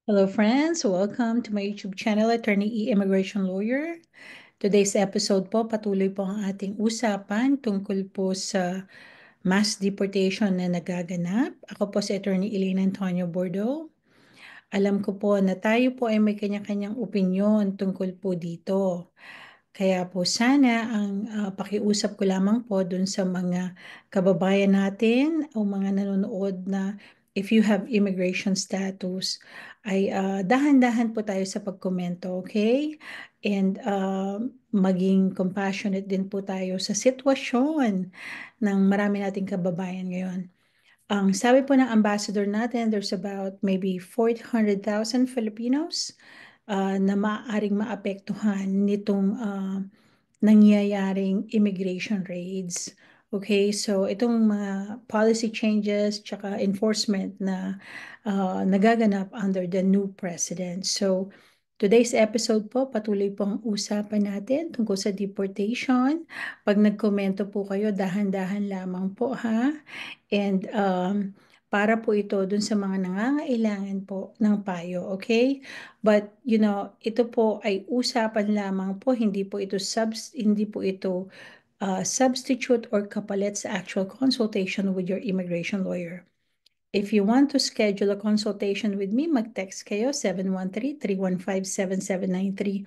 Hello, friends. Welcome to my YouTube channel, Attorney E. Immigration Lawyer. Today's episode po, patuloy po ang ating usapan tungkol po sa mass deportation na nagaganap. Ako po si Attorney Elena Antonio Bordo. Alam ko po na tayo po ay may kanya-kanyang opinyon tungkol po dito. Kaya po sana ang pakiusap ko lamang po dun sa mga kababayan natin o mga nanonood na if you have immigration status, ay dahan-dahan po tayo sa pagkomento, okay? And maging compassionate din po tayo sa sitwasyon ng marami nating kababayan ngayon. Ang sabi po ng ambassador natin, there's about maybe 400,000 Filipinos na maaaring maapektuhan nitong nangyayaring immigration raids. Okay, so itong mga policy changes tsaka enforcement na nagaganap under the new president. So today's episode po, patuloy po ang usapan natin tungkol sa deportation. Pag nagkomento po kayo, dahan-dahan lamang po ha. And para po ito dun sa mga nangangailangan po ng payo, okay? But ito po ay usapan lamang po, hindi po ito substitute or kapalit sa actual consultation with your immigration lawyer. If you want to schedule a consultation with me, mag-text kayo 713-315-7793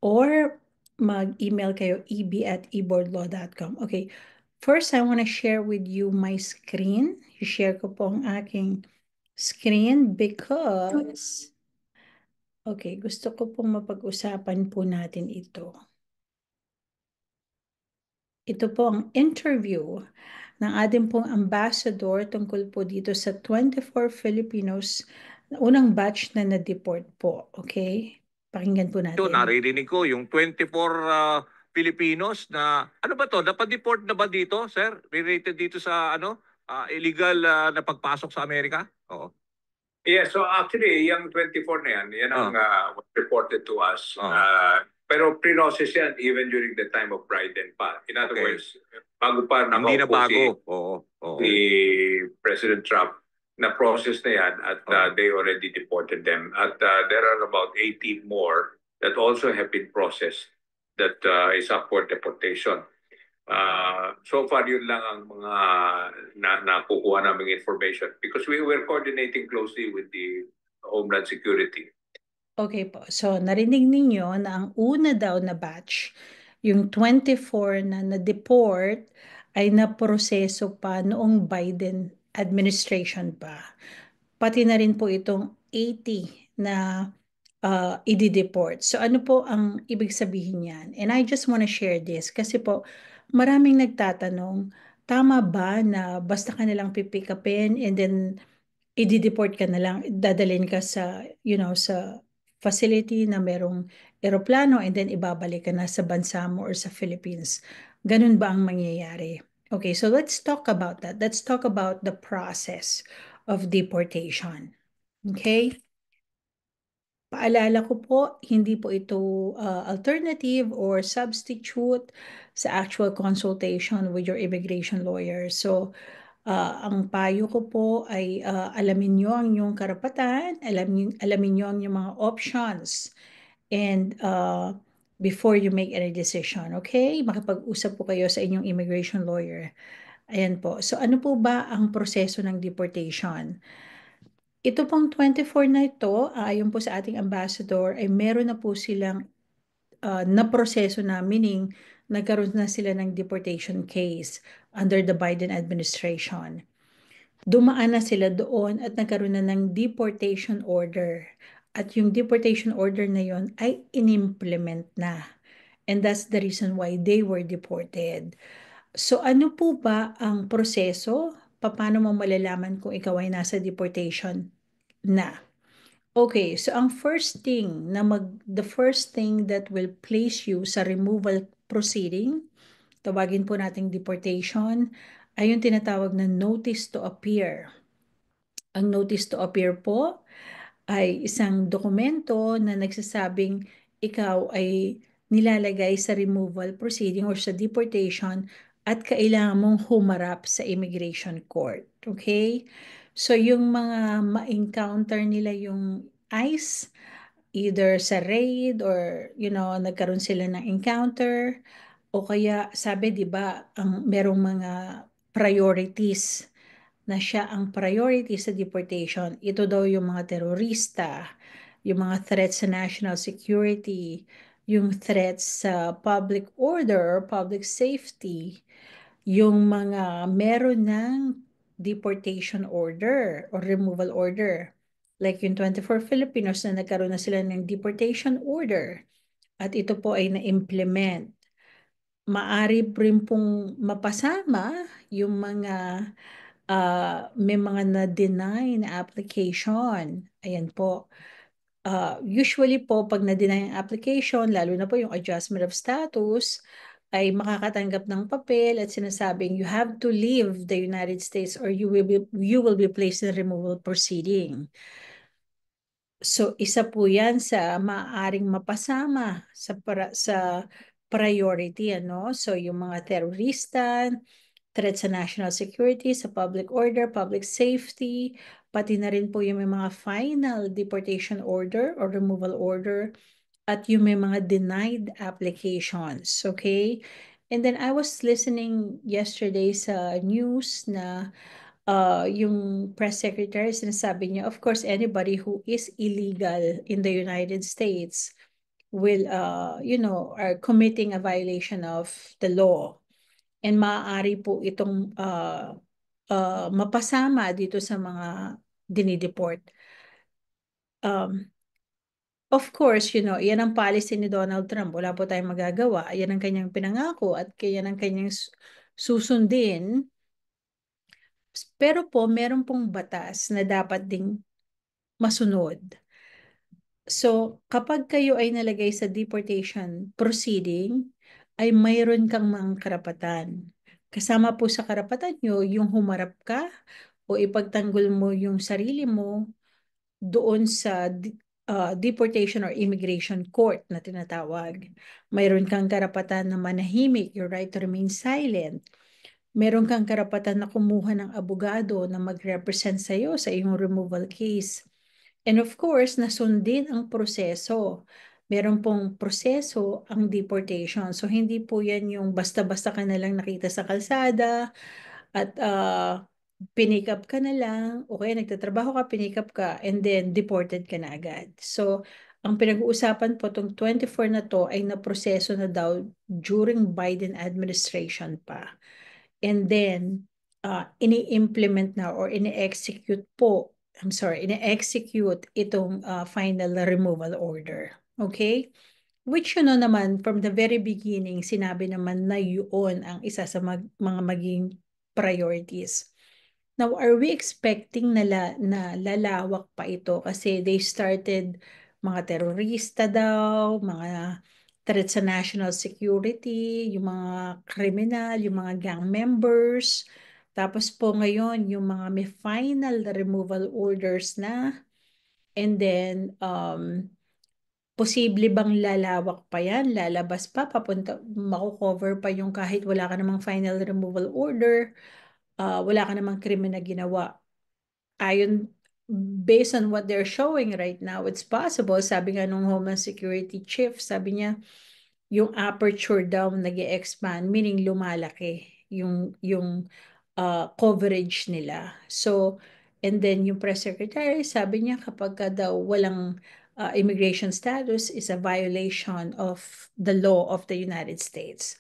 or mag-email kayo eb@eboardlaw.com. Okay. First, I want to share with you my screen. I-share ko po ang aking screen because, okay, gusto ko pong mapag-usapan po natin ito. Ito po ang interview ng ating pong ambassador tungkol po dito sa 24 Filipinos, unang batch na na-deport po. Okay? Pakinggan po Yun, natin. naririnig ko yung 24 Filipinos na ano ba to? Napag-deport na ba dito, sir? Related dito sa illegal na pagpasok sa Amerika? Oo. Yeah, so actually, yung 24 na yan ang was reported to us. Pero pre-process yan even during the time of Biden pa. In other Okay. words, bago pa Hindi na nakaupo bago. si, Oo. si President Trump, na-process na yan at they already deported them. At there are about 80 more that also have been processed that is up for deportation. So far, yun lang ang mga nakukuha naming information because we were coordinating closely with the Homeland Security. Okay po. So, narinig ninyo na ang una daw na batch, yung 24 na na-deport, ay naproseso pa noong Biden administration pa. Pati na rin po itong 80 na i-deport. So, ano po ang ibig sabihin yan? And I just want to share this kasi po, maraming nagtatanong, tama ba na basta ka nalang pipick upin and then i-deport ka na lang, dadalhin ka sa, sa facility na merong eroplano and then ibabalik ka na sa bansa mo or sa Philippines. Ganun ba ang mangyayari? Okay, so let's talk about that. Let's talk about the process of deportation. Okay? Paalala ko po, hindi po ito alternative or substitute sa actual consultation with your immigration lawyer. So, ang payo ko po ay alamin nyo ang inyong karapatan, alamin nyo ang inyong mga options, and before you make any decision, okay? Makipag-usap po kayo sa inyong immigration lawyer. Ayan po. So ano po ba ang proseso ng deportation? Ito pong 24 na ito, ayon po sa ating ambassador, ay meron na po silang na-proseso na, meaning nagkaroon na sila ng deportation case under the Biden administration. Dumaan na sila doon at nagkaroon na ng deportation order. At yung deportation order na yon ay inimplement na. And that's the reason why they were deported. So ano po ba ang proseso? Paano mo malalaman kung ikaw ay nasa deportation na? Okay, so ang the first thing that will place you sa removal proceeding, tawagin po nating deportation, ay yung tinatawag na notice to appear. Ang notice to appear po ay isang dokumento na nagsasabing ikaw ay nilalagay sa removal proceeding or sa deportation at kailangan mong humarap sa immigration court. Okay? So yung mga ma-encounter nila yung ICE, either sa raid or, nagkaroon sila ng encounter, o kaya sabi, di ba, merong mga priorities na siya ang priority sa deportation. Ito daw yung mga terorista, yung mga threats sa national security, yung threats sa public order or public safety, yung mga meron ng deportation order or removal order. Like yung 24 Filipinos na nagkaroon na sila ng deportation order at ito po ay na-implement. Maari rin pong mapasama yung mga may mga na-deny na application. Ayan po. Usually po, pag na-deny ang application, lalo na po yung adjustment of status, ay makakatanggap ng papel at sinasabing you have to leave the United States or you will be placed in removal proceeding. So isa po 'yan sa maaaring mapasama sa priority, ano? So yung mga terorista, threat sa national security, sa public order, public safety, pati na rin po yung may mga final deportation order or removal order at yung may mga denied applications, okay? And then I was listening yesterday sa news na yung press secretary, sinasabi niya, of course, anybody who is illegal in the United States will, are committing a violation of the law. And maaari po itong mapasama dito sa mga dinideport. Of course, yan ang policy ni Donald Trump. Wala po tayong magagawa. Yan ang kanyang pinangako at yan ang kanyang susundin. Pero po, meron pong batas na dapat ding masunod. So, kapag kayo ay nalagay sa deportation proceeding, ay mayroon kang mga karapatan. Kasama po sa karapatan nyo, yung humarap ka o ipagtanggol mo yung sarili mo doon sa deportation or immigration court na tinatawag. Mayroon kang karapatan na manahimik, your right to remain silent. Meron kang karapatan na kumuha ng abogado na mag-represent sa iyo sa iyong removal case. And of course, nasundin ang proseso. Meron pong proseso ang deportation. So, hindi po yan yung basta-basta ka na lang nakita sa kalsada at pinick up ka na lang, o kaya nagtatrabaho ka, pinick up ka, and then deported ka na agad. So, ang pinag-uusapan po itong 24 na to ay naproseso na daw during Biden administration pa. And then, ini-implement na or ini-execute po, ini-execute itong final removal order. Okay? Which naman, from the very beginning, sinabi naman na yun ang isa sa mga maging priorities. Now, are we expecting na lalawak pa ito? Kasi they started mga terorista daw, mga threat sa national security, yung mga kriminal, yung mga gang members. Tapos po ngayon, yung mga may final removal orders na. And then, posible bang lalawak pa yan? Lalabas pa, papunta, mako-cover pa yung kahit wala ka namang final removal order, wala ka namang krimen na ginawa. Based on what they're showing right now, it's possible. Sabi nga nung Homeland Security Chief, sabi niya, yung aperture daw nag-expand, meaning lumalaki yung coverage nila. So, and then yung press secretary, sabi niya kapag daw walang immigration status is a violation of the law of the United States.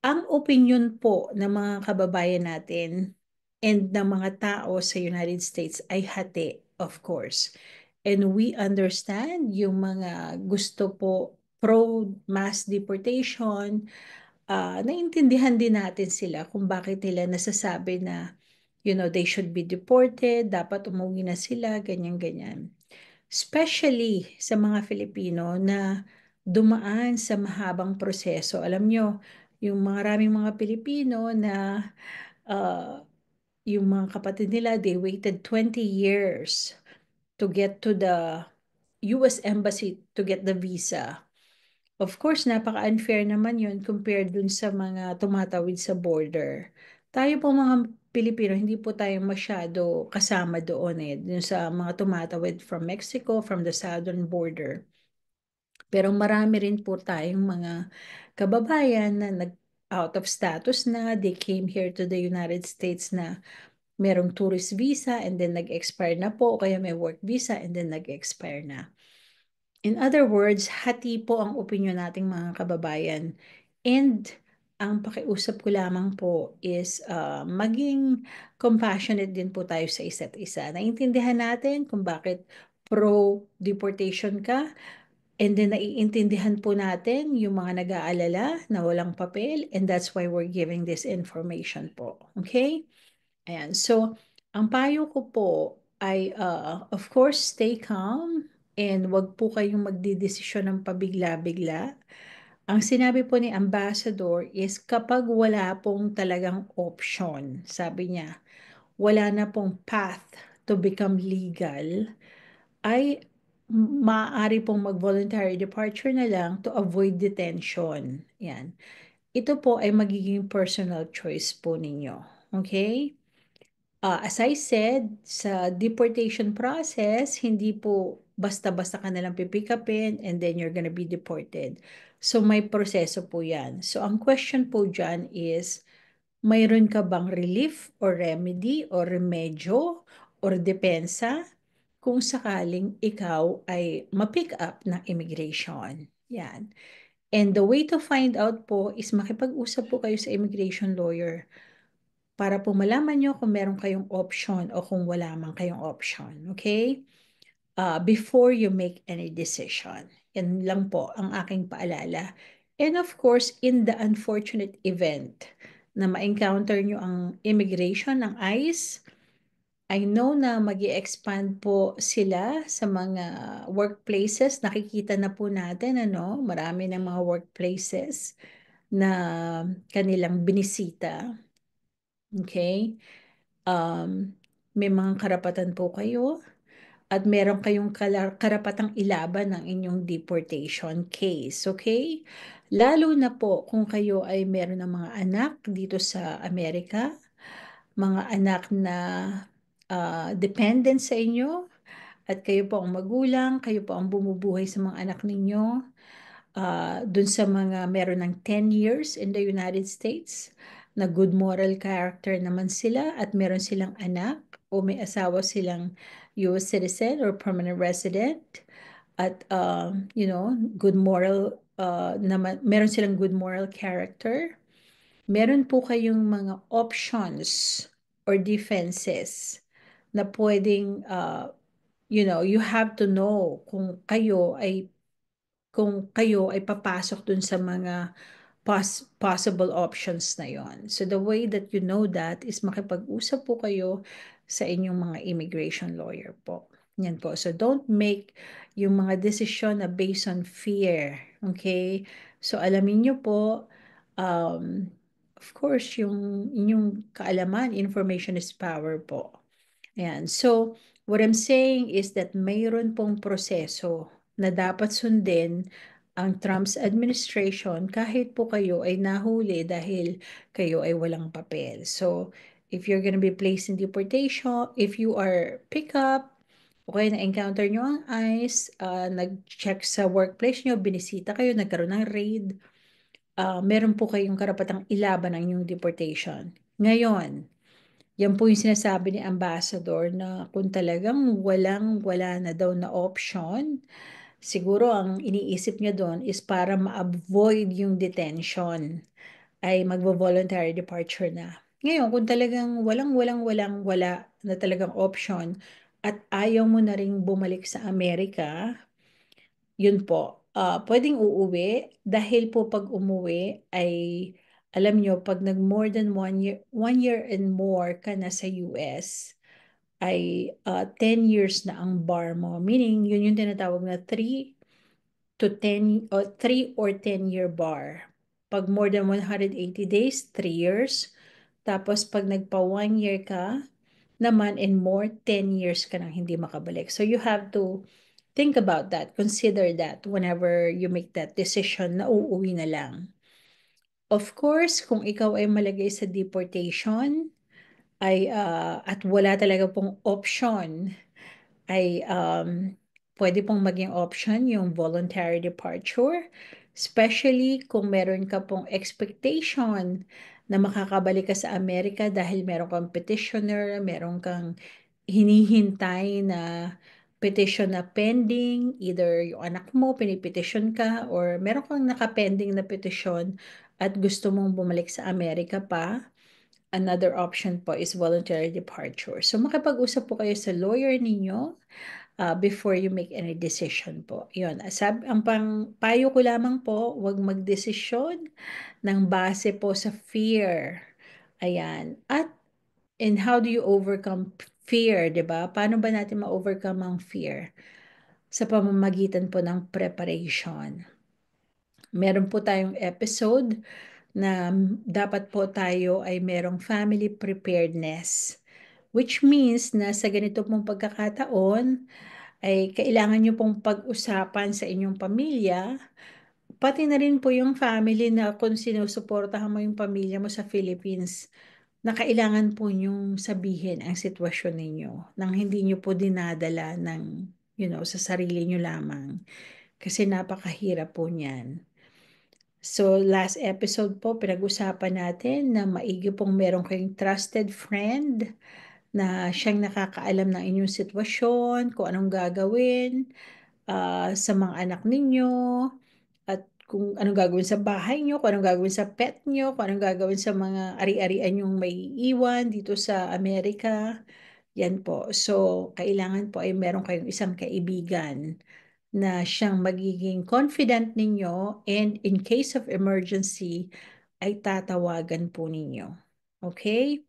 Ang opinion po ng mga kababayan natin and ng mga tao sa United States ay hati, of course. And we understand yung mga gusto po pro-mass deportation, naintindihan din natin sila kung bakit nila nasasabi na, they should be deported, dapat umuwi na sila, ganyan-ganyan. Especially sa mga Filipino na dumaan sa mahabang proseso. Alam nyo, yung maraming mga Pilipino na yung mga kapatid nila, they waited 20 years to get to the US Embassy to get the visa. Of course, napaka-unfair naman yun compared dun sa mga tumatawid sa border. Tayo po mga Pilipino, hindi po tayo masyado kasama doon dun sa mga tumatawid from Mexico, from the southern border. Pero marami rin po tayong mga kababayan na out of status na, they came here to the United States na merong tourist visa and then nag-expire na po, o kaya may work visa and then nag-expire na. In other words, hati po ang opinion nating mga kababayan. And ang pakiusap ko lamang po is maging compassionate din po tayo sa isa't isa. Naintindihan natin kung bakit pro-deportation ka, and then naiintindihan po natin yung mga nag-aalala na walang papel, and that's why we're giving this information po. Okay? Ayan. So, ang payo ko po ay, of course, stay calm and wag po kayong magdidesisyon ng pabigla-bigla. Ang sinabi po ni Ambassador is kapag wala pong talagang option, sabi niya, wala na pong path to become legal, ay maaari pong mag-voluntary departure na lang to avoid detention. Yan. Ito po ay magiging personal choice po ninyo. Okay? As I said, sa deportation process, hindi po basta-basta ka nalang pipikapin and then you're gonna be deported. So may proseso po yan. So ang question po dyan is, mayroon ka bang relief or remedy or remedyo or depensa kung sakaling ikaw ay ma-pick up ng immigration? Yan. And the way to find out po is makipag-usap po kayo sa immigration lawyer para po malaman nyo kung meron kayong option o kung wala man kayong option. Okay? Before you make any decision. Yan lang po ang aking paalala. And of course, in the unfortunate event na ma-encounter nyo ang immigration ng ICE, I know na mag expand po sila sa mga workplaces. Nakikita na po natin, ano, marami ng mga workplaces na kanilang binisita. Okay? May mga karapatan po kayo at meron kayong karapatang ilaban ng inyong deportation case, okay? Lalo na po kung kayo ay meron ng mga anak dito sa Amerika, mga anak na dependent sa inyo, at kayo po ang magulang, kayo po ang bumubuhay sa mga anak ninyo, dun sa mga meron ng 10 years in the United States, na good moral character naman sila at meron silang anak o may asawa silang US citizen or permanent resident at good moral naman, meron silang good moral character. Meron po kayong mga options or defenses na pwedeng you have to know kung kayo ay papasok dun sa mga possible options na yon. So the way that you know that is makipag-usap po kayo sa inyong mga immigration lawyer po. Yan po. So don't make yung mga desisyon na based on fear. Okay? So alamin nyo po, of course, yung inyong kaalaman, information is power po. Ayan. So, what I'm saying is that mayroon pong proseso na dapat sundin ang Trump's administration kahit po kayo ay nahuli dahil kayo ay walang papel. So, if you're gonna be placed in deportation, if you are pick up, okay, na-encounter nyo ang ICE, nag-check sa workplace nyo, binisita kayo, nagkaroon ng raid, meron po kayong karapatang ilaban ang inyong deportation. Ngayon, yan po yung sinasabi ni Ambassador na kung talagang wala na daw na option, siguro ang iniisip niya doon is para ma-avoid yung detention, ay magvo-voluntary departure na. Ngayon, kung talagang wala na talagang option at ayaw mo na ring bumalik sa Amerika, yun po, pwedeng uuwi dahil po pag umuwi ay alam nyo, pag nag more than 1 year and more ka na sa US, ay 10 years na ang bar mo. Meaning, yun yung tinatawag na 3 to 10 or 3 or 10-year bar. Pag more than 180 days, 3 years. Tapos pag nagpa 1 year ka naman and more, 10 years ka nang hindi makabalik. So you have to think about that. Consider that whenever you make that decision na uuwi na lang. Of course, kung ikaw ay malagay sa deportation, at wala talaga pong option, ay pwede pong maging option yung voluntary departure, especially kung meron ka pong expectation na makakabalik ka sa Amerika dahil meron kang petitioner, meron kang hinihintay na petition na pending, either yung anak mo, pinipetition ka, or meron kang nakapending na petition at gusto mong bumalik sa Amerika pa. Another option po is voluntary departure. So makipag-usap po kayo sa lawyer ninyo before you make any decision po. Yun, ang payo ko lamang po, huwag magdesisyon ng base po sa fear. Ayan. And how do you overcome fear, 'di ba? Paano ba natin ma-overcome ang fear? Sa pamamagitan po ng preparation. Meron po tayong episode na dapat po tayo ay merong family preparedness, which means na sa ganito pong pagkakataon ay kailangan nyo pong pag-usapan sa inyong pamilya, pati na rin po yung family na kung sinusuportahan mo yung pamilya mo sa Philippines, na kailangan po nyong sabihin ang sitwasyon ninyo nang hindi nyo po dinadala ng, sa sarili nyo lamang. Kasi napakahirap po niyan. So, last episode po, pinag-usapan natin na maigi pong meron kayong trusted friend na siyang nakakaalam ng inyong sitwasyon, kung anong gagawin sa mga anak ninyo, at kung anong gagawin sa bahay nyo, kung anong gagawin sa pet nyo, kung anong gagawin sa mga ari-arian yung may iwan dito sa Amerika. Yan po. So, kailangan po ay meron kayong isang kaibigan na siyang magiging confident ninyo, and in case of emergency, ay tatawagan po ninyo. Okay?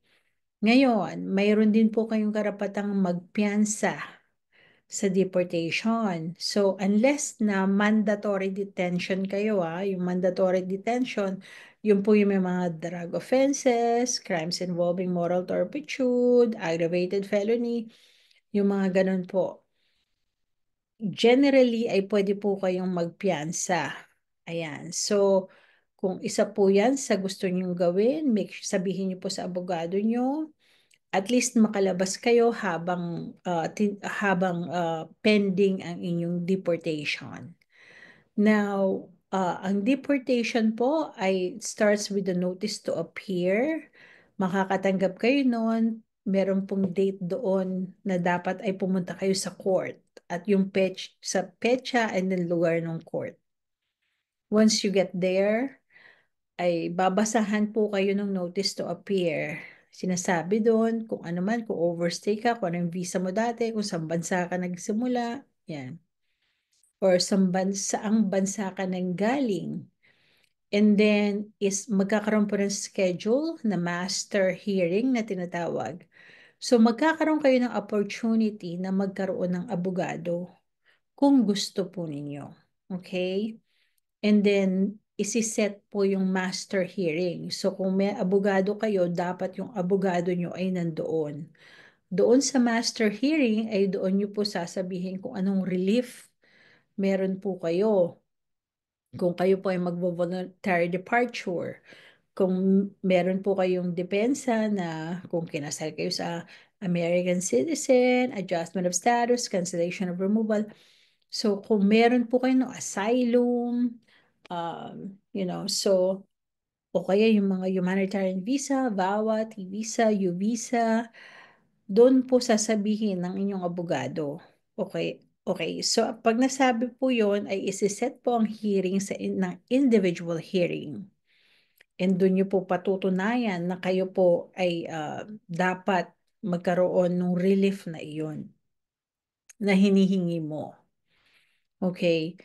Ngayon, mayroon din po kayong karapatang magpiyansa sa deportation. So, unless na mandatory detention kayo, yung mandatory detention, yun po yung may mga drug offenses, crimes involving moral turpitude, aggravated felony, yung mga ganun po. Generally, ay pwede po kayong magpiyansa. Ayan. So, kung isa po yan sa gusto nyong gawin, sabihin niyo po sa abogado nyo, at least makalabas kayo habang pending ang inyong deportation. Now, ang deportation po ay starts with the notice to appear. Makakatanggap kayo noon. Meron pong date doon na dapat ay pumunta kayo sa court at yung sa petsa and then lugar ng court. Once you get there, ay babasahan po kayo ng notice to appear. Sinasabi doon kung ano man, kung overstay ka, kung anong visa mo dati, kung saan bansa ka nagsimula, yan. Or saang bansa ka nang galing. And then, magkakaroon po ng schedule na master hearing na tinatawag. So, magkakaroon kayo ng opportunity na magkaroon ng abogado kung gusto po ninyo. Okay? And then, isiset po yung master hearing. So, kung may abogado kayo, dapat yung abogado nyo ay nandoon. Doon sa master hearing, ay doon nyo po sasabihin kung anong relief meron po kayo. Kung kayo po ay mag-voluntary departure, kung meron po kayong depensa na kung kinasal kayo sa American citizen, adjustment of status, cancellation of removal. So, kung meron po kayo ng asylum, so, o kaya yung mga humanitarian visa, VAWA, T-visa, U-visa, doon po sasabihin ng inyong abogado. Okay, okay. So, pag nasabi po yon ay isiset po ang hearing ng individual hearing. And doon nyo po patutunayan na kayo po ay dapat magkaroon ng relief na iyon na hinihingi mo. Okay.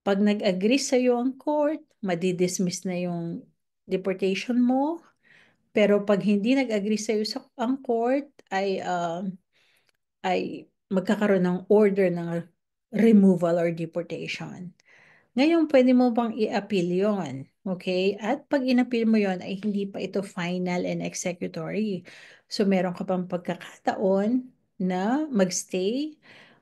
Pag nag-agree sa'yo ang court, madidismiss na yung deportation mo. Pero pag hindi nag-agree sa'yo ang court, ay magkakaroon ng order ng removal or deportation. Ngayon, pwede mo bang i-appeal yon? Okay? At pag in-appeal mo yon ay hindi pa ito final and executory. So, meron ka pang pagkakataon na magstay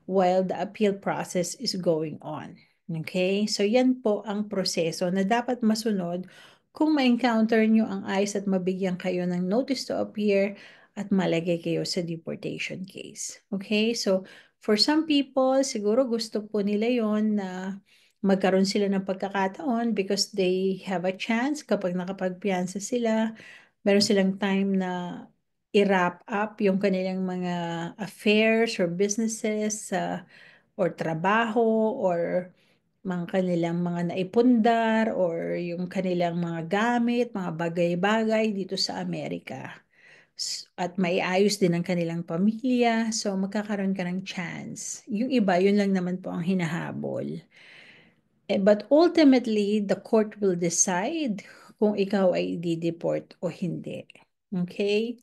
while the appeal process is going on. Okay? So, yan po ang proseso na dapat masunod kung ma-encounter nyo ang ICE at mabigyan kayo ng notice to appear at malagay kayo sa deportation case. Okay? So, for some people, siguro gusto po nila yon na magkaroon sila ng pagkakataon because they have a chance kapag nakapagpiyansa sila, meron silang time na i-wrap up yung kanilang mga affairs or businesses or trabaho or mga kanilang mga naipundar or yung kanilang mga gamit, mga bagay-bagay dito sa Amerika. At maiayos din ang kanilang pamilya, so magkakaroon ka ng chance. Yung iba, yun lang naman po ang hinahabol. But ultimately, the court will decide kung ikaw ay i-deport o hindi. Okay?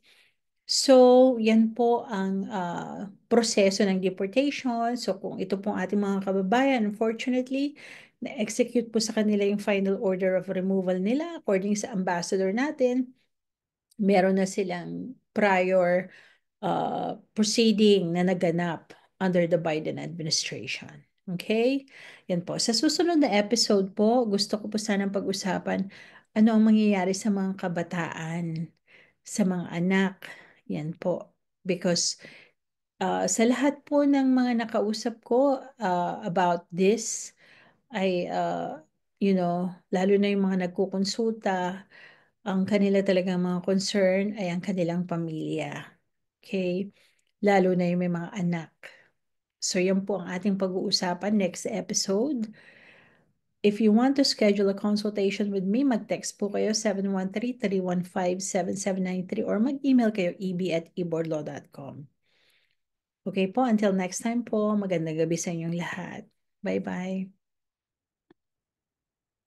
So, yan po ang proseso ng deportation. So, kung ito pong ating mga kababayan, unfortunately, na-execute po sa kanila yung final order of removal nila according sa ambassador natin. Meron na silang prior proceeding na naganap under the Biden administration. Okay? Yan po. Sa susunod na episode po, gusto ko po sanang pag-usapan ano ang mangyayari sa mga kabataan, sa mga anak. Yan po. Because sa lahat po ng mga nakausap ko about this, ay, lalo na yung mga nagkukonsulta, ang kanila talagang mga concern ay ang kanilang pamilya. Okay? Lalo na yung may mga anak. So, yan po ang ating pag-uusapan next episode. If you want to schedule a consultation with me, mag-text po kayo 713-315-7793 or mag-email kayo eb@eborlaw.com. Okay po, until next time po, magandang gabi sa inyong lahat. Bye-bye.